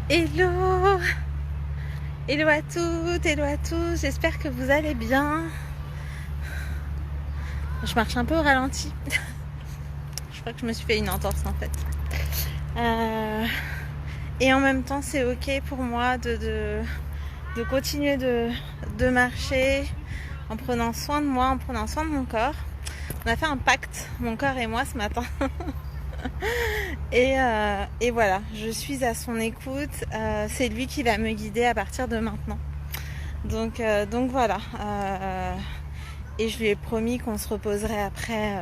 Hello, hello à toutes, hello à tous, j'espère que vous allez bien. Je marche un peu au ralenti. Je crois que je me suis fait une entorse en fait. Et en même temps c'est ok pour moi de continuer de marcher en prenant soin de moi, en prenant soin de mon corps. On a fait un pacte, mon corps et moi ce matin. Et voilà, je suis à son écoute. C'est lui qui va me guider à partir de maintenant. Donc voilà. Et je lui ai promis qu'on se reposerait après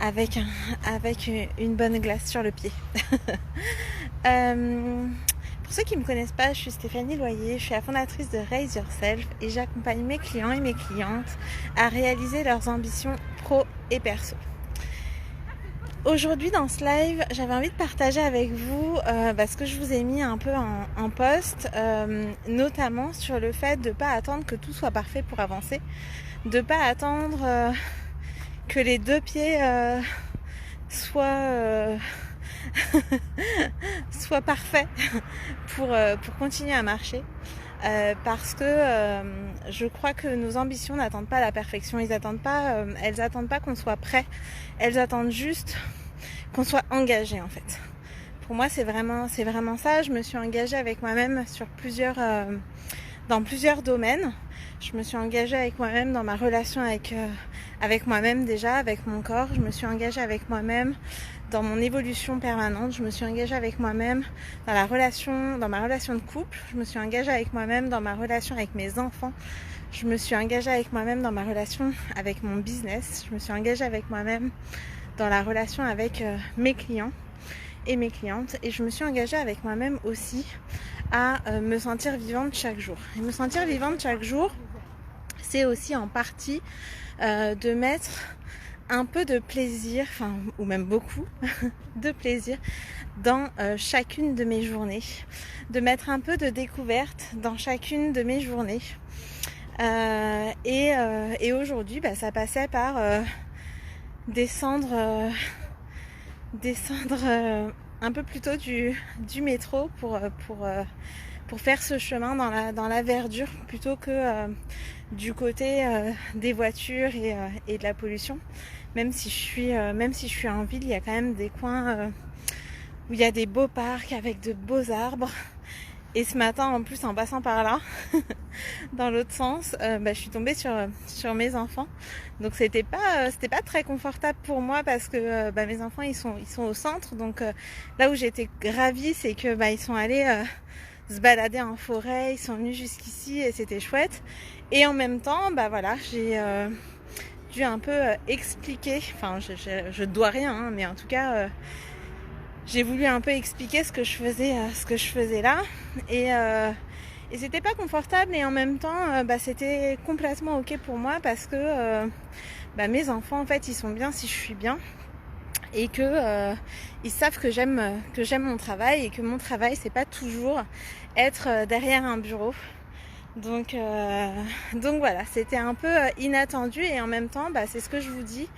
avec une bonne glace sur le pied. Pour ceux qui ne me connaissent pas, je suis Stéphanie Loyer, je suis la fondatrice de Raise Yourself et j'accompagne mes clients et mes clientes à réaliser leurs ambitions pro et perso. Aujourd'hui dans ce live, j'avais envie de partager avec vous ce que je vous ai mis un peu en post, notamment sur le fait de ne pas attendre que tout soit parfait pour avancer, de ne pas attendre que les deux pieds soient parfaits pour continuer à marcher. Parce que je crois que nos ambitions n'attendent pas la perfection, elles attendent pas qu'on soit prêt, elles attendent juste qu'on soit engagé en fait. Pour moi c'est vraiment ça. Je me suis engagée avec moi-même sur dans plusieurs domaines. Je me suis engagée avec moi-même dans ma relation avec moi-même déjà, avec mon corps. Je me suis engagée avec moi-même dans mon évolution permanente. Je me suis engagée avec moi-même dans ma relation de couple. Je me suis engagée avec moi-même dans ma relation avec mes enfants. Je me suis engagée avec moi-même dans ma relation avec mon business. Je me suis engagée avec moi-même dans la relation avec mes clients et mes clientes. Et je me suis engagée avec moi-même aussi à me sentir vivante chaque jour. Et me sentir vivante chaque jour, c'est aussi en partie de mettre un peu de plaisir, ou même beaucoup de plaisir dans chacune de mes journées, de mettre un peu de découverte dans chacune de mes journées. Et aujourd'hui, ça passait par descendre un peu plus tôt du métro pour faire ce chemin dans la verdure plutôt que du côté des voitures et de la pollution. Même si je suis en ville, il y a quand même des coins où il y a des beaux parcs avec de beaux arbres. Et ce matin, en plus, en passant par là, dans l'autre sens, je suis tombée sur mes enfants. Donc c'était pas très confortable pour moi parce que mes enfants ils sont au centre. Donc là où j'étais ravie, c'est que ils sont allés se balader en forêt, ils sont venus jusqu'ici et c'était chouette. Et en même temps, j'ai dû un peu expliquer. Enfin, je dois rien, mais en tout cas. J'ai voulu un peu expliquer ce que je faisais là et c'était pas confortable et en même temps c'était complètement ok pour moi parce que mes enfants en fait ils sont bien si je suis bien et que ils savent que j'aime mon travail et que mon travail c'est pas toujours être derrière un bureau. Donc voilà, c'était un peu inattendu et en même temps c'est ce que je vous dis,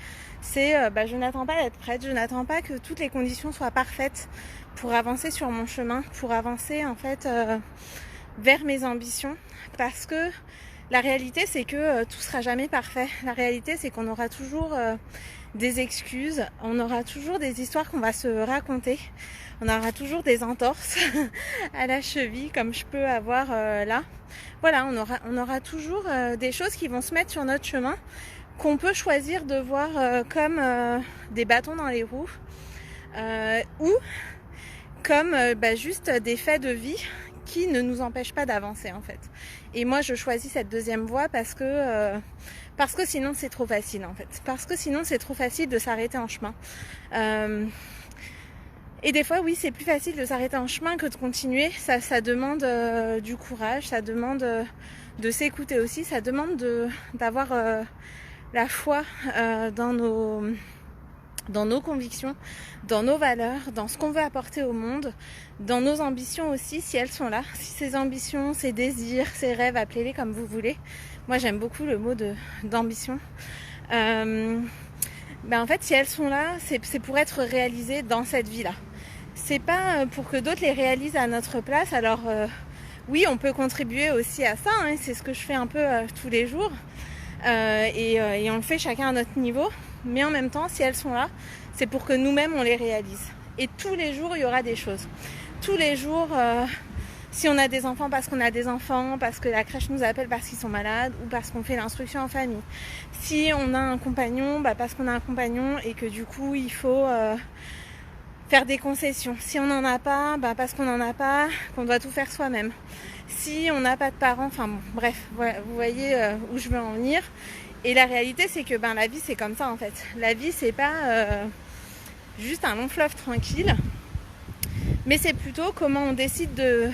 c'est je n'attends pas d'être prête, je n'attends pas que toutes les conditions soient parfaites pour avancer sur mon chemin, pour avancer en fait vers mes ambitions, parce que la réalité c'est que tout sera jamais parfait. La réalité c'est qu'on aura toujours des excuses, on aura toujours des histoires qu'on va se raconter, on aura toujours des entorses à la cheville comme je peux avoir là. Voilà, on aura toujours des choses qui vont se mettre sur notre chemin qu'on peut choisir de voir comme des bâtons dans les roues ou comme juste des faits de vie qui ne nous empêchent pas d'avancer en fait. Et moi je choisis cette deuxième voie parce que sinon c'est trop facile en fait. Parce que sinon c'est trop facile de s'arrêter en chemin. Et des fois oui c'est plus facile de s'arrêter en chemin que de continuer. Ça demande du courage, ça demande de s'écouter aussi, ça demande d'avoir la foi dans nos convictions, dans nos valeurs, dans ce qu'on veut apporter au monde, dans nos ambitions aussi, si elles sont là. Si ces ambitions, ces désirs, ces rêves, appelez-les comme vous voulez. Moi, j'aime beaucoup le mot d'ambition. En fait, si elles sont là, c'est pour être réalisées dans cette vie-là. c'est pas pour que d'autres les réalisent à notre place. Alors oui, on peut contribuer aussi à ça, hein, c'est ce que je fais un peu tous les jours. Et on le fait chacun à notre niveau. Mais en même temps, si elles sont là, c'est pour que nous-mêmes on les réalise. Et tous les jours, il y aura des choses. Tous les jours, si on a des enfants parce qu'on a des enfants, parce que la crèche nous appelle parce qu'ils sont malades ou parce qu'on fait l'instruction en famille. Si on a un compagnon, parce qu'on a un compagnon et que du coup il faut faire des concessions. Si on n'en a pas, parce qu'on n'en a pas, qu'on doit tout faire soi-même. Si on n'a pas de parents, enfin bon, bref, vous voyez où je veux en venir. Et la réalité, c'est que la vie, c'est comme ça en fait. La vie, c'est pas juste un long fleuve tranquille, mais c'est plutôt comment on décide de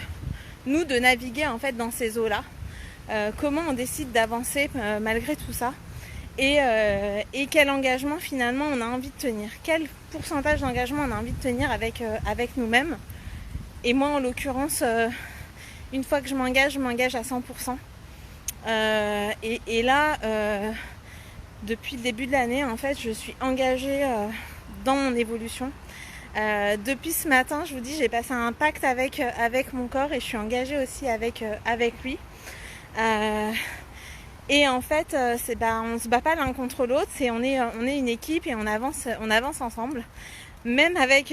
naviguer en fait dans ces eaux-là. Comment on décide d'avancer malgré tout ça. Et quel engagement finalement on a envie de tenir. Quel pourcentage d'engagement on a envie de tenir avec nous-mêmes. Et moi, en l'occurrence, une fois que je m'engage à 100%. Et là, depuis le début de l'année, en fait, je suis engagée dans mon évolution. Depuis ce matin, je vous dis, j'ai passé un pacte avec mon corps et je suis engagée aussi avec lui. Et en fait, on se bat pas l'un contre l'autre, on est une équipe et on avance ensemble. Même avec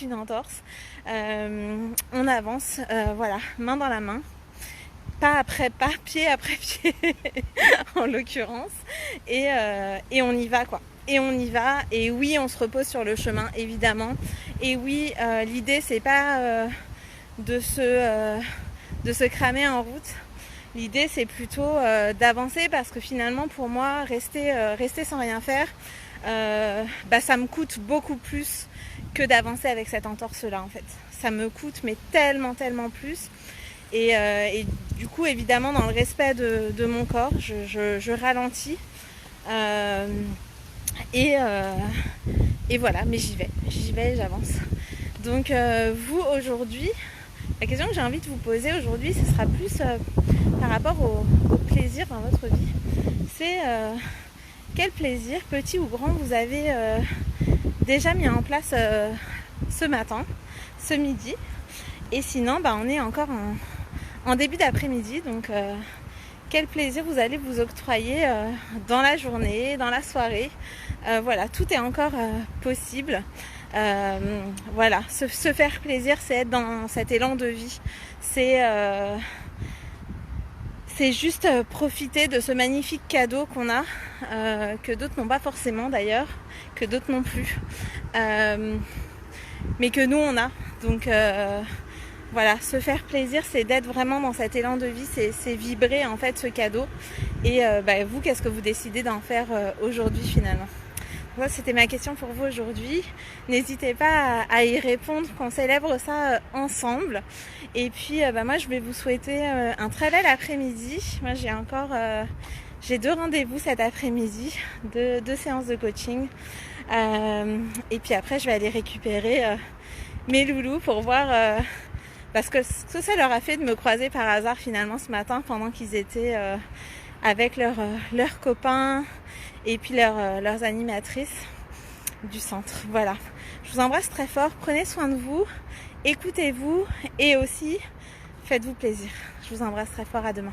une entorse, on avance, voilà, main dans la main. Pas après pas, pied après pied en l'occurrence, et on y va quoi. Et on y va, et oui, on se repose sur le chemin évidemment, et oui, l'idée c'est pas de se cramer en route. L'idée c'est plutôt d'avancer, parce que finalement pour moi rester sans rien faire, ça me coûte beaucoup plus que d'avancer avec cette entorse là en fait. Ça me coûte mais tellement plus. Et du coup, évidemment, dans le respect de mon corps, je ralentis. Et voilà, mais j'y vais, j'avance. Donc, vous, aujourd'hui, la question que j'ai envie de vous poser aujourd'hui, ce sera plus par rapport au plaisir dans votre vie. C'est quel plaisir, petit ou grand, vous avez déjà mis en place ce matin, ce midi. Et sinon, on est encore en début d'après-midi, donc quel plaisir vous allez vous octroyer dans la journée, dans la soirée. Voilà, tout est encore possible. Voilà, se faire plaisir, c'est être dans cet élan de vie. C'est juste profiter de ce magnifique cadeau qu'on a, que d'autres n'ont pas forcément d'ailleurs, que d'autres non plus, mais que nous on a. Donc voilà, se faire plaisir, c'est d'être vraiment dans cet élan de vie, c'est vibrer en fait ce cadeau. Et vous, qu'est-ce que vous décidez d'en faire aujourd'hui finalement? Voilà, c'était ma question pour vous aujourd'hui. N'hésitez pas à y répondre, qu'on célèbre ça ensemble. Et puis moi je vais vous souhaiter un très bel après-midi. Moi j'ai 2 rendez-vous cet après-midi, 2 séances de coaching. Et puis après je vais aller récupérer mes loulous pour voir... parce que ça leur a fait de me croiser par hasard finalement ce matin pendant qu'ils étaient avec leurs copains et puis leurs animatrices du centre. Voilà, je vous embrasse très fort, prenez soin de vous, écoutez-vous et aussi faites-vous plaisir. Je vous embrasse très fort, à demain.